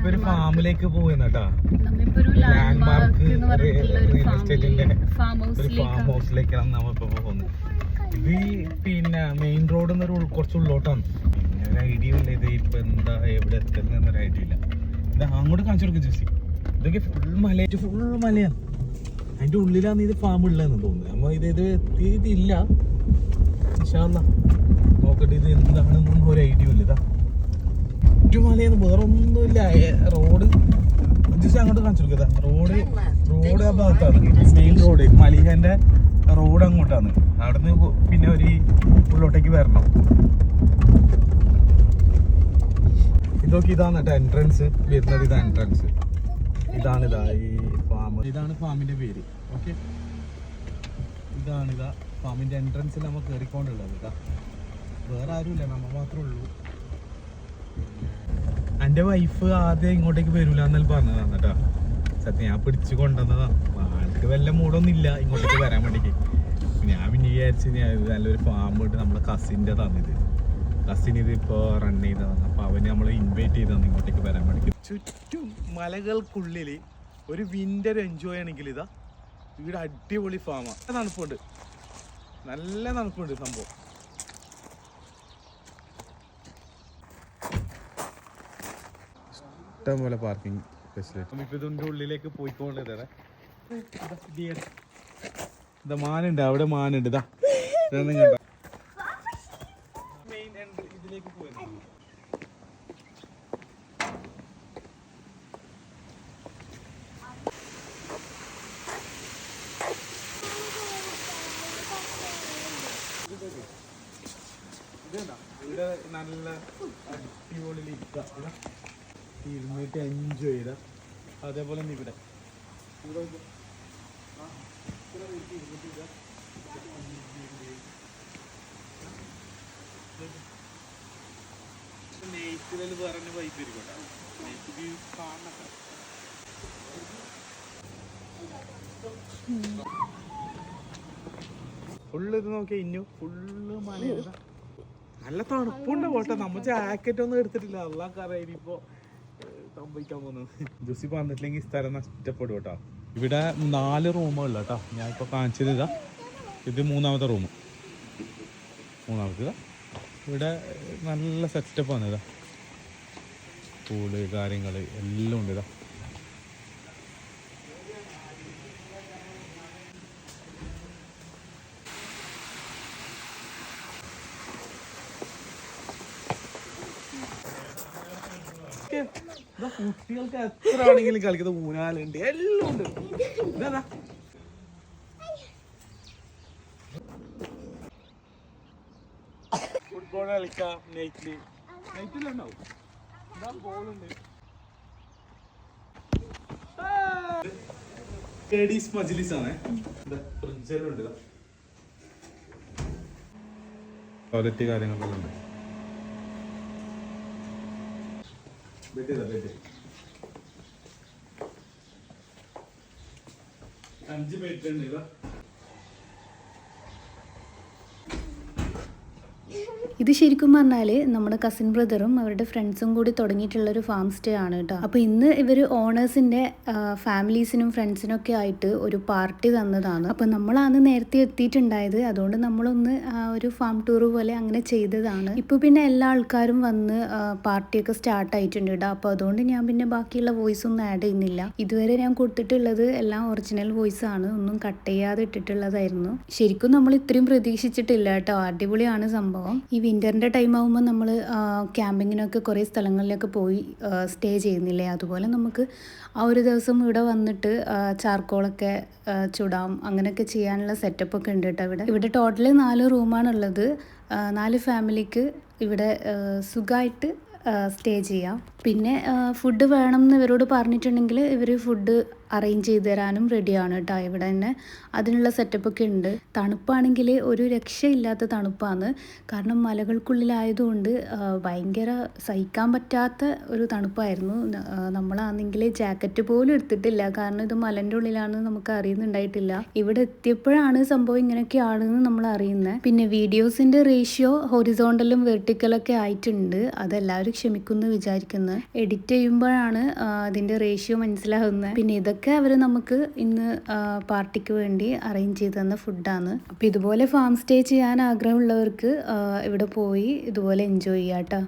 നമ്മളിപ്പോ ഒരു ഫാമിലേക്ക് പോകുന്നട്ടാ. Land mark real എസ്റ്റേറ്റിന്റെ ഒരു ഫാം ഹൗസിലേക്കാണ് നമ്മളിപ്പോ പോകുന്നത്. ഇത് പിന്നെ മെയിൻ റോഡിൽ നിന്ന് കുറച്ച് ഉള്ളോട്ടാണ്. പിന്നെ ഒരു ഐഡിയ ഇല്ല ഇത് ഇപ്പൊ എന്താ എവിടെ എത്തുന്നൊരു ഐഡിയ ഇല്ല. ഇത് അങ്ങോട്ട് കാണിച്ചു കൊടുക്കും ജോസി. ഇതൊക്കെ ഫുൾ മലയായിട്ട് ഫുൾ മലയാണ്. അതിന്റെ ഉള്ളിലാണ് ഇത് ഫാം ഉള്ളതെന്ന് തോന്നുന്നത്. നമ്മ ഇത് എത്തിയിട്ടില്ല. നോക്കട്ടെ ഇത് എന്താണെന്നൊന്നും ഒരു ഐഡിയ ഇല്ല. ഇതാ ചുറ്റുമലയെന്ന് വേറെ ഒന്നുമില്ല. റോഡ് ജസ്റ്റ് അങ്ങോട്ട് കാണിച്ചു കൊടുക്കുക. റോഡ് ആ ഭാഗത്താണ് മെയിൻ റോഡ്. മലിഹന്റെ റോഡ് അങ്ങോട്ടാണ്. അവിടുന്ന് പിന്നെ ഒരു ഉള്ളോട്ടേക്ക് വരണം. ഇതൊക്കെ ഇതാണ് കേട്ടോ എൻട്രൻസ് വരുന്നത്. ഇതാ എൻട്രൻസ്. ഇതാണിതാ ഈ ഫാം. ഇതാണ് ഫാമിന്റെ പേര്. ഓക്കെ, ഇതാ ഫാമിന്റെ എൻട്രൻസിൽ നമ്മൾ കയറിക്കൊണ്ടുള്ളത്. ഇതാ വേറെ ആരുമില്ല, നമ്മൾ മാത്രമേ ഉള്ളൂ. എൻ്റെ വൈഫ് ആദ്യം ഇങ്ങോട്ടേക്ക് വരൂല എന്നല്ല പറഞ്ഞതാണ് കേട്ടോ. സത്യം ഞാൻ പിടിച്ചു കൊണ്ടുവന്നതാണ്. ആൾക്ക് വല്ല മൂടൊന്നും ഇല്ല ഇങ്ങോട്ടേക്ക് വരാൻ വേണ്ടിക്ക്. ഞാൻ പിന്നെ വിചാരിച്ച് നല്ലൊരു ഫാം ഇട്ട് നമ്മളെ കസിൻ്റെ തന്നിത്. കസിൻ ഇത് ഇപ്പോൾ റൺ ചെയ്തതാണ്. അപ്പോൾ അവന് നമ്മൾ ഇൻവൈറ്റ് ചെയ്തതാണ് ഇങ്ങോട്ടേക്ക് വരാൻ വേണ്ടി. ചുറ്റും മലകൾക്കുള്ളിൽ ഒരു വിൻ്റർ എൻജോയ് ആണെങ്കിൽ ഇതാ ഇവിടെ അടിപൊളി ഫാമാണ്. തണുപ്പുണ്ട്, നല്ല തണുപ്പുണ്ട് സംഭവം. ഇഷ്ടം പോലെ പാർക്കിംഗ് ഫെസിലിറ്റി. ഇപ്പൊ ഇതിന്റെ ഉള്ളിലേക്ക് പോയിക്കൊണ്ടത്. ഇതാ മാനുണ്ട്, അവിടെ മാനുണ്ട്. ഇതാ ഇതൊന്നും കണ്ടോ. മെയിൻ ഇതിലേക്ക് പോയി. ഇവിടെ നല്ല അടിപൊളി ഇരുന്നിട്ട് എൻജോയ് ചെയ്ത. അതേപോലെ തന്നെ ഇവിടെ നെയ്റ്റിൽ പറഞ്ഞ വൈബ് ഇരിക്കട്ടെ. നെയ്റ്റ് വ്യൂ കാണണം. ഫുള്ള് ഇത് നോക്കിയാൽ ഇന്നു ഫുള്ള് മലയാണ്. നല്ല തണുപ്പുണ്ട് പോട്ടെ. നമ്മ ജാക്കറ്റ് ഒന്നും എടുത്തിട്ടില്ല. അള്ളാഹ് ഇനിയിപ്പോ സംഭവിക്കാൻ പോകുന്നത്. ജോസി പറഞ്ഞിട്ടില്ലെങ്കിൽ സ്ഥലം നഷ്ടപ്പെടും കേട്ടോ. ഇവിടെ 4 റൂമുകളില്ല കേട്ടോ. ഞാൻ ഇപ്പോൾ കാണിച്ചത് ഇതാ. ഇത് മൂന്നാമത്തെ റൂം. ഇതാ ഇവിടെ നല്ല സെറ്റപ്പാണ്. ഇതാ പൂള് കാര്യങ്ങൾ എല്ലാം ഉണ്ട്. ഇതാ കുട്ടികൾക്ക് എത്ര ആണെങ്കിലും കളിക്കുന്ന ഊനാലുണ്ട്, എല്ലാം ഉണ്ട്. ഇതാ ഫുട്ബോൾ കളിക്കാം. നൈറ്റിലുണ്ടാവും. ഇതാ ബോളുണ്ട്. ലേഡീസ് മജ്ലിസ് ആണ്. ഫ്രിഡ്ജെല്ലാം ഉണ്ട്. ടോയ്ലറ്റ് കാര്യങ്ങളെല്ലാം ഉണ്ട്. ബെഡ് 5 ബെഡ് ഉണ്ട്. ഇതാ ഇത് ശരിക്കും പറഞ്ഞാൽ നമ്മുടെ കസിൻ ബ്രദറും അവരുടെ ഫ്രണ്ട്സും കൂടി തുടങ്ങിയിട്ടുള്ളൊരു ഫാം സ്റ്റേ ആണ് കേട്ടോ. അപ്പോൾ ഇന്ന് ഇവർ ഓണേഴ്സിൻ്റെ ഫാമിലീസിനും ഫ്രണ്ട്സിനും ഒക്കെ ആയിട്ട് ഒരു പാർട്ടി തന്നതാണ്. അപ്പോൾ നമ്മളാണ് നേരത്തെ എത്തിയിട്ടുണ്ടായത്. അതുകൊണ്ട് നമ്മളൊന്ന് ഒരു ഫാം ടൂർ പോലെ അങ്ങനെ ചെയ്തതാണ്. ഇപ്പോൾ പിന്നെ എല്ലാ ആൾക്കാരും വന്ന് പാർട്ടിയൊക്കെ സ്റ്റാർട്ട് ആയിട്ടുണ്ട് കേട്ടോ. അപ്പോൾ അതുകൊണ്ട് ഞാൻ പിന്നെ ബാക്കിയുള്ള വോയിസ് ഒന്നും ആഡ് ചെയ്യുന്നില്ല. ഇതുവരെ ഞാൻ കൊടുത്തിട്ടുള്ളത് എല്ലാം ഒറിജിനൽ വോയിസ് ആണ്. ഒന്നും കട്ട് ചെയ്യാതെ ഇട്ടിട്ടുള്ളതായിരുന്നു. ശരിക്കും നമ്മൾ ഇത്രയും പ്രതീക്ഷിച്ചിട്ടില്ല കേട്ടോ. അടിപൊളിയാണ് സംഭവം. ഈ വിൻ്ററിൻ്റെ ടൈം ആകുമ്പോൾ നമ്മൾ ക്യാമ്പിങ്ങിനൊക്കെ കുറേ സ്ഥലങ്ങളിലൊക്കെ പോയി സ്റ്റേ ചെയ്യുന്നില്ലേ, അതുപോലെ നമുക്ക് ആ ഒരു ദിവസം ഇവിടെ വന്നിട്ട് ചാർക്കോളൊക്കെ ചുടാം, അങ്ങനെയൊക്കെ ചെയ്യാനുള്ള സെറ്റപ്പൊക്കെ ഉണ്ട് കേട്ടോ. ഇവിടെ ടോട്ടൽ 4 റൂമാണുള്ളത്. 4 ഫാമിലിക്ക് ഇവിടെ സുഖമായിട്ട് സ്റ്റേ ചെയ്യാം. പിന്നെ ഫുഡ് വേണം എന്ന് ഇവരോട് പറഞ്ഞിട്ടുണ്ടെങ്കിൽ ഇവർ ഫുഡ് അറേഞ്ച് ചെയ്ത് തരാനും റെഡിയാണ് കേട്ടോ. ഇവിടെ തന്നെ അതിനുള്ള സെറ്റപ്പൊക്കെ ഉണ്ട്. തണുപ്പാണെങ്കിൽ ഒരു രക്ഷയില്ലാത്ത തണുപ്പാണ്. കാരണം മലകൾക്കുള്ളിലായതുകൊണ്ട് ഭയങ്കര സഹിക്കാൻ പറ്റാത്ത ഒരു തണുപ്പായിരുന്നു. നമ്മളാണെങ്കിൽ ജാക്കറ്റ് പോലും എടുത്തിട്ടില്ല. കാരണം ഇത് മലൻ്റെ ഉള്ളിലാണെന്ന് നമുക്ക് അറിയുന്നുണ്ടായിട്ടില്ല. ഇവിടെ എത്തിയപ്പോഴാണ് സംഭവം ഇങ്ങനെയൊക്കെയാണെന്ന് നമ്മൾ അറിയുന്നത്. പിന്നെ വീഡിയോസിൻ്റെ റേഷ്യോ ഹൊറിസോണ്ടലും വെർട്ടിക്കലൊക്കെ ആയിട്ടുണ്ട്. അതെല്ലാവരും ക്ഷമിക്കുമെന്ന് വിചാരിക്കുന്നു. എഡിറ്റ് ചെയ്യുമ്പോഴാണ് അതിൻ്റെ റേഷ്യോ മനസ്സിലാകുന്നത്. പിന്നെ ഇതൊക്കെ അവർ നമുക്ക് ഇന്ന് പാർട്ടിക്ക് വേണ്ടി അറേഞ്ച് ചെയ്ത് തന്ന ഫുഡാണ്. അപ്പോൾ ഇതുപോലെ ഫാം സ്റ്റേ ചെയ്യാൻ ആഗ്രഹമുള്ളവർക്ക് ഇവിടെ പോയി ഇതുപോലെ എൻജോയ് ചെയ്യാം കേട്ടോ.